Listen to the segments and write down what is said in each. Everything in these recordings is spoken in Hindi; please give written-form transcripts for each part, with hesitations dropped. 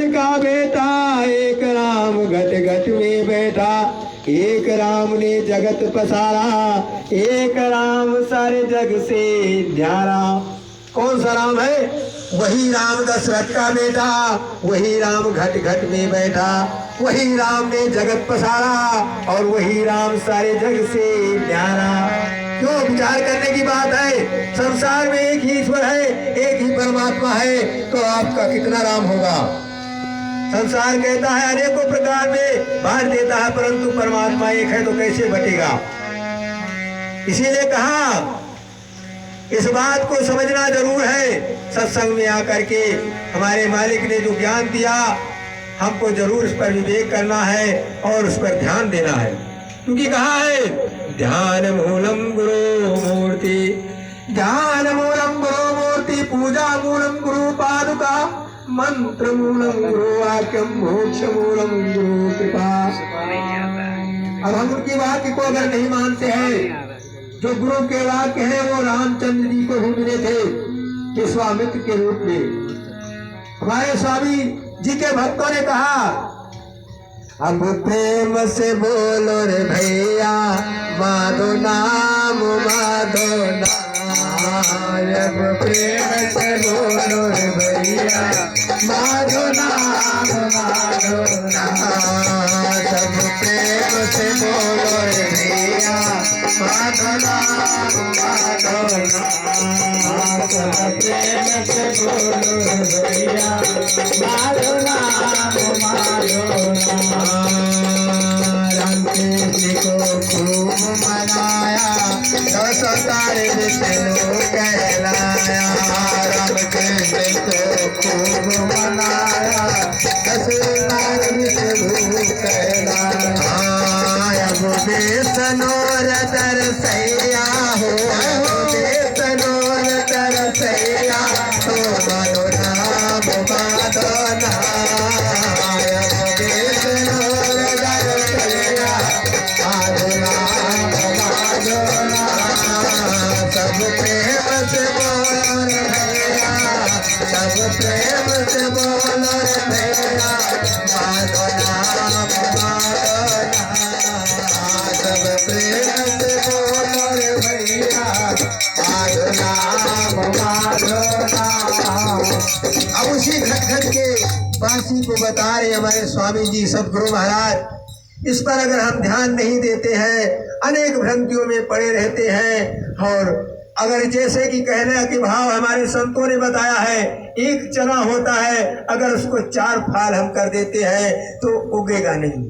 का बेटा, एक राम घट घट में बैठा। एक राम ने जगत पसारा, एक राम सारे जग से न्यारा। कौन सा राम है? वही राम दशरथ का बेटा, वही राम घट घट में बैठा। वही राम ने जगत पसारा और वही राम सारे जग से न्यारा। क्यों विचार करने की बात है? संसार में एक ही ईश्वर है, एक ही परमात्मा है, तो आपका कितना राम होगा? संसार कहता है अनेकों प्रकार में बांट देता है, परंतु परमात्मा एक है तो कैसे बटेगा? इसीलिए कहा इस बात को समझना जरूर है। सत्संग में आकर के हमारे मालिक ने जो ज्ञान दिया, हमको जरूर इस पर विवेक करना है और उस पर ध्यान देना है। क्योंकि कहा है ध्यान मूलम गुरु मूर्ति, ध्यान मूलम गुरु मूर्ति, पूजा मूलम गुरु पादुका, मंत्र मूलम गुरु वाक्यम, मोक्ष मूलम गुरु कृपा। अब हम उनकी वाक्य को अगर नहीं मानते हैं, जो गुरु के वाक्य है वो रामचंद्र जी को भी मिले थे विश्वामित्र के रूप में। हमारे स्वामी जी के भक्तों ने कहा अब प्रेम से बोलो रे भैया, माधो नाम माधो नाम। अब प्रेम से बोलो रे भैया, माधो नाम माधो नाम। सब प्रेम से बोलो रे भैया, माधो नाम माधो नाम। सब प्रेम से बोलो रे भैया, माधो नाम माधो नाम। राम कृष्ण को खूब मनाया, दस अवतार विष्णु कहलाया। राम कृष्ण को खूब मनाया, दस अवतार विष्णु कहलाया। अब बेसनोर तरसैया हो, बेसनोर तरसैया हो, माधो नाम माधो नाम। बेसनोर तरसैया, माधो नाम माधो नाम। सब प्रेम से बोलो रे भैया, सब प्रेम से बोलो रे भैया, माधो नाम माधो नाम। सब प्रेम से बोलो रे भैया, माधो नाम माधो नाम। अब उसी घट घट के बासी को बता रहे हमारे स्वामी जी सदगुरु महाराज। इस पर अगर हम ध्यान नहीं देते हैं, अनेक भ्रांतियों में पड़े रहते हैं। और अगर जैसे कि कहने के भाव हमारे संतों ने बताया है, एक चना होता है, अगर उसको 4 फाल हम कर देते हैं तो उगेगा नहीं,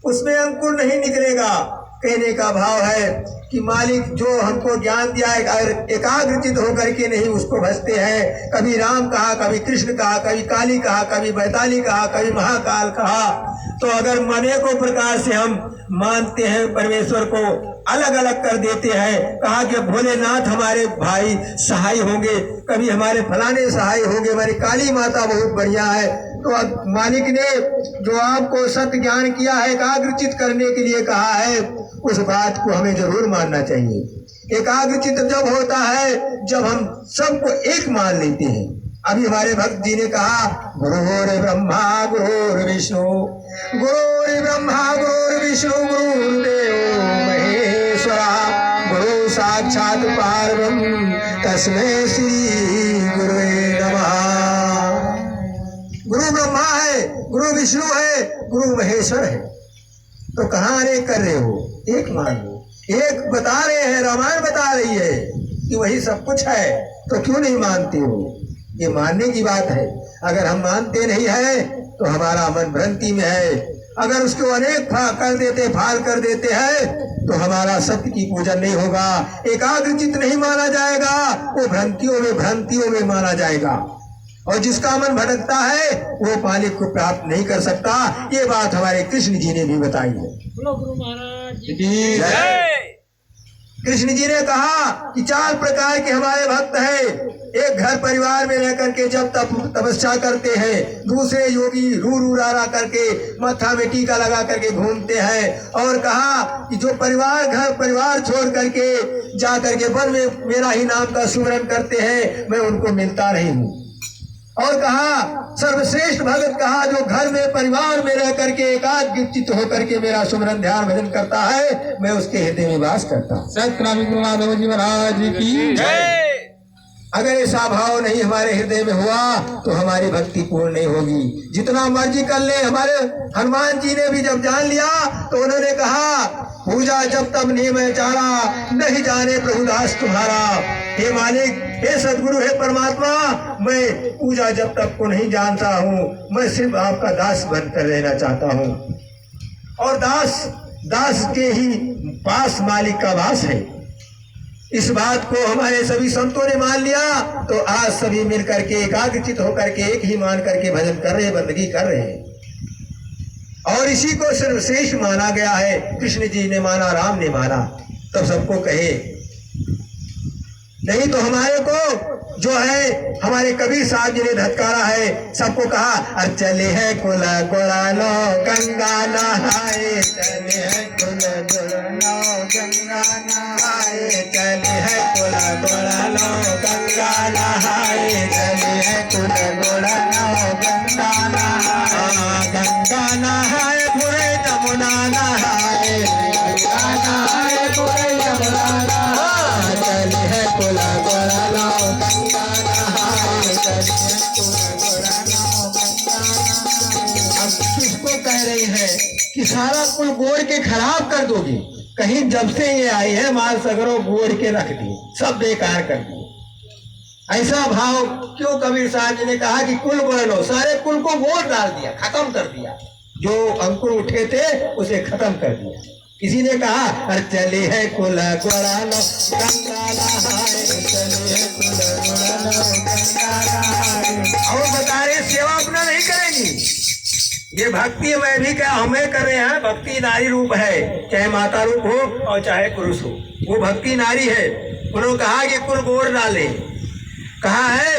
उसमें अंकुर नहीं निकलेगा। कहने का भाव है कि मालिक जो हमको ज्ञान दिया है, अगर एकाग्रचित होकर के नहीं उसको भजते हैं, कभी राम कहा, कभी कृष्ण कहा, कभी काली कहा, कभी बैताली कहा, कभी महाकाल कहा, तो अगर अनेकों प्रकार से हम मानते हैं परमेश्वर को, अलग अलग कर देते हैं। कहा कि भोलेनाथ हमारे भाई सहाय होंगे, कभी हमारे फलाने सहाय होंगे, हमारी काली माता बहुत बढ़िया है। तो अब मालिक ने जो आपको सत्य ज्ञान किया है, एकाग्रचित करने के लिए कहा है, उस बात को हमें जरूर मानना चाहिए। एकाग्रचित जब होता है जब हम सबको एक मान लेते हैं। अभी हमारे भक्त जी ने कहा गुरुर् ब्रह्मा गुरुर् विष्णु, गुरुर् ब्रह्मा गुरुर् विष्णु, गुरुर्देवो महेश्वरा, गुरु साक्षात पारब्रह्म, तस्मै श्री गुरुवे नमः। गुरु ब्रह्मा है, गुरु विष्णु है, गुरु महेश्वर है। तो कहाँ अनेक कर रहे हो? एक मान लो। एक बता रहे हैं, रामायण बता रही है कि वही सब कुछ है, तो क्यों नहीं मानते हो? ये मानने की बात है। अगर हम मानते नहीं है तो हमारा मन भ्रांति में है। अगर उसको अनेक फाल कर देते हैं तो हमारा सत्य की पूजन नहीं होगा, एकाग्रचित नहीं माना जाएगा, वो भ्रांतियों में माना जाएगा। और जिसका मन भटकता है वो मालिक को प्राप्त नहीं कर सकता। ये बात हमारे कृष्ण जी ने भी बताई है। गुरु महाराज की जय। कृष्ण जी ने कहा कि 4 प्रकार के हमारे भक्त हैं। एक घर परिवार में रह करके जब तपस्या करते हैं, दूसरे योगी रू रा करके माथा में टीका लगा करके घूमते हैं। और कहा कि जो घर परिवार छोड़ करके जा करके वन में मेरा ही नाम का सुमरन करते हैं, मैं उनको मिलता नहीं हूँ। और कहा सर्वश्रेष्ठ भगत कहा जो घर में परिवार में रह करके एकाग्रचित्त होकर के मेरा सुमरन ध्यान भजन करता है, मैं उसके हृदय में वास करता हूँ। सत्यनारायण माधव जी महाराज की जय। अगर ऐसा भाव नहीं हमारे हृदय में हुआ तो हमारी भक्ति पूर्ण नहीं होगी। जितना मर्जी कर ले। हमारे हनुमान जी ने भी जब जान लिया तो उन्होंने कहा पूजा जब तब नियम चारा, नहीं जाने प्रभुदास तुम्हारा। हे मालिक, हे सदगुरु, हे परमात्मा, मैं पूजा जब तक को नहीं जानता हूँ, मैं सिर्फ आपका दास बनकर रहना चाहता हूँ। और दास के ही पास मालिक का वास है। इस बात को हमारे सभी संतों ने मान लिया तो आज सभी मिलकर के एकाग्रचित होकर के एक ही मान करके भजन कर रहे हैं, बंदगी कर रहे हैं। और इसी को सर्वश्रेष्ठ माना गया है। कृष्ण जी ने माना, राम ने माना, तब सबको कहे। नहीं तो हमारे को जो है हमारे कबीर साहब जी ने धत्कारा है, सबको कहा अरे चले है कुल गोड़ालो गंगा नहाए, चले है कुल गोड़ालो गंगा नहाए, चले है कुल गोड़ालो गंगा नहाए, चले है कुल गोड़ालो गंगा नहाए, गंगा नहाए बुरे जमुना नहाए, गंगा नहाए बुरे जमुना नहाए, चले है कुल गोड़ालो गंगा नहाए, चले है कुल गोड़ालो गंगा नहाए। अब किसको कह रही है कि सारा कुल गोड़ के खराब कर दोगी? कहीं जब से ये आई है माल सगरों गोड़ के रख दिए, सब बेकार कर दिए। ऐसा भाव क्यों? कबीर साहब जी ने कहा कि कुल गोड़ लो, सारे कुल को गोड़ डाल दिया, खत्म कर दिया। जो अंकुर उठे थे उसे खत्म कर दिया। किसी ने कहा अरे चले है कुल गोड़ा लो गंगा नहाए, चले है कुल गोड़ा लो गंगा नहाए। और बता रहे सेवा अपना नहीं करेंगी। ये भक्ति मैं भी क्या हमें कर रहे हैं। भक्ति नारी रूप है, चाहे माता रूप हो और चाहे पुरुष हो, वो भक्ति नारी है। उन्होंने कहा कि कुल गोड़ डाले। कहा है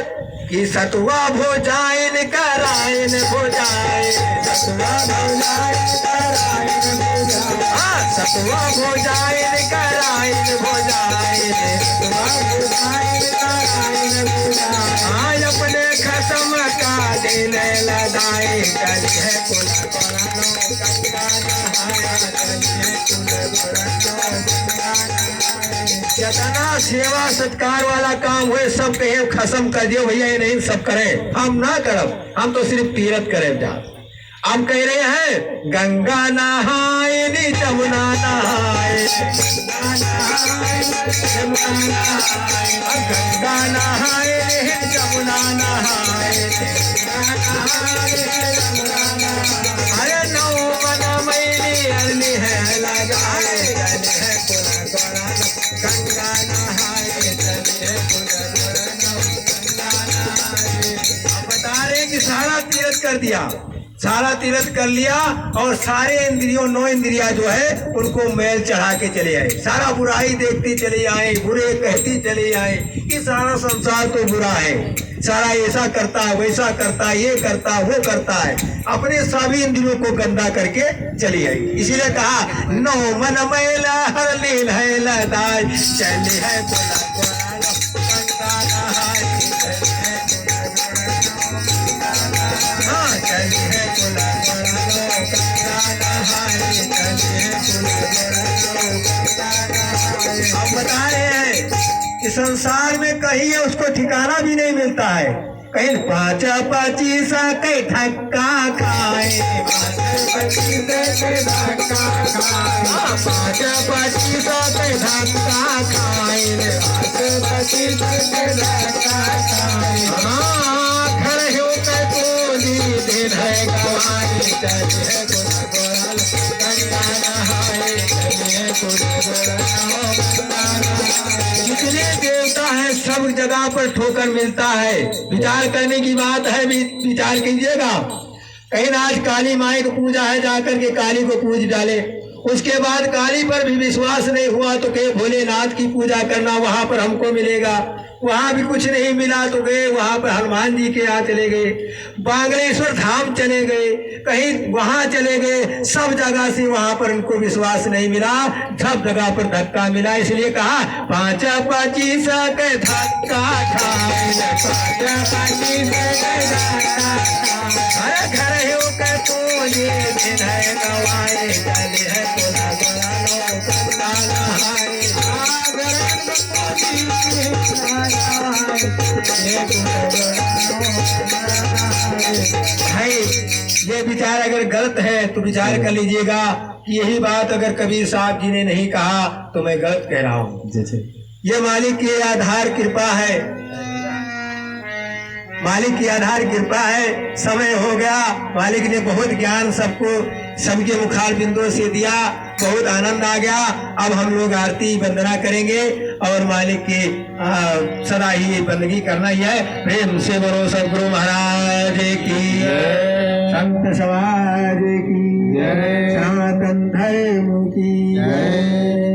कि सतुआ भोजाइन करायन भोजाए, सतुआ भोजाइन करायन भोजाए, हाँ सतुआ भोजाइन करायन भोजाए, सतुआ भोजाइन करायन भोजाए, हाँ अपने खसम का दिन लदाए, चली है कुल गोड़ालो गंगा नहाया, चली है कुल गोड़ालो गंगा नहाया। जितना सेवा सत्कार वाला काम हुए सब कहे खसम कर दियो भैया, ये नहीं सब करें, हम ना करब, हम तो सिर्फ तीरथ करें। जा हम कह रहे हैं गंगा नहाए नी जमुना नहाए, गंगा नहाए जमुना नहाए, गंगा नहाए रे जमुना नहाए, गंगा नहाए जमुना नहाए। अरे नौ मन मैली अरली है लगाए, चले है कुल गोड़ालो गंगा नहाए, चले है कुल गोड़ालो गंगा नहाए। अब बता रहे कि सारा तीरथ कर दिया, सारा तीरथ कर लिया और सारे इंद्रियों 9 इंद्रिया जो है उनको मैल चढ़ा के चले आए। सारा बुराई देखती चली आए, बुरे कहती चली आए कि सारा संसार तो बुरा है, सारा ऐसा करता है वैसा करता है, ये करता है वो करता है, अपने सभी इंद्रियों को गंदा करके चली आई। इसीलिए कहा नौ मन मैला हर लील है लदाई, चली है बोला गोड़ालो गंगा नहाए, चली है हाँ चली है कुल गोड़ालो गंगा नहाए, चली है कुल गोड़ालो गंगा नहाए। हम बता रहे हैं कि संसार में कहीं उसको ठिकाना भी नहीं मिलता है। कहीं 5 25 कई धक्का खाए, 5 25 कई धक्का खाए, 5 25 कई धक्का खाए, 5 25 कई धक्का खाए। हाँ घर हो के कोली दिन है गवाए, चले है कुल गोड़ालो गंगा नहाए, चले है कुल गोड़ालो गंगा नहाए। जितने देवता है सब जगह पर ठोकर मिलता है। विचार करने की बात है, विचार कीजिएगा। कहीं आज काली माई की पूजा है, जाकर के काली को पूज डाले, उसके बाद काली पर भी विश्वास नहीं हुआ तो कहे भोलेनाथ की पूजा करना, वहां पर हमको मिलेगा। वहां भी कुछ नहीं मिला तो गए वहां पर हनुमान जी के यहाँ चले गए, बांगलेश्वर धाम चले गए, कहीं वहां चले गए, सब जगह से वहां पर उनको विश्वास नहीं मिला, सब जगह पर धक्का मिला। इसलिए कहा 5-25 के धक्का अरे घर हो के तो ये दिन है गवाए चले है भाई ये विचार अगर गलत है तो विचार कर लीजिएगा कि यही बात अगर कबीर साहब जी ने नहीं कहा तो मैं गलत कह रहा हूँ। ये मालिक की आधार कृपा है, मालिक की आधार कृपा है। समय हो गया, मालिक ने बहुत ज्ञान सबको सबके मुखार बिंदुओं से दिया, बहुत आनंद आ गया। अब हम लोग आरती वंदना करेंगे और मालिक की सदा ही बंदगी करना ही है। प्रेम से बोलो सदगुरु महाराज की, संत समाज की, सनातन धर्म की।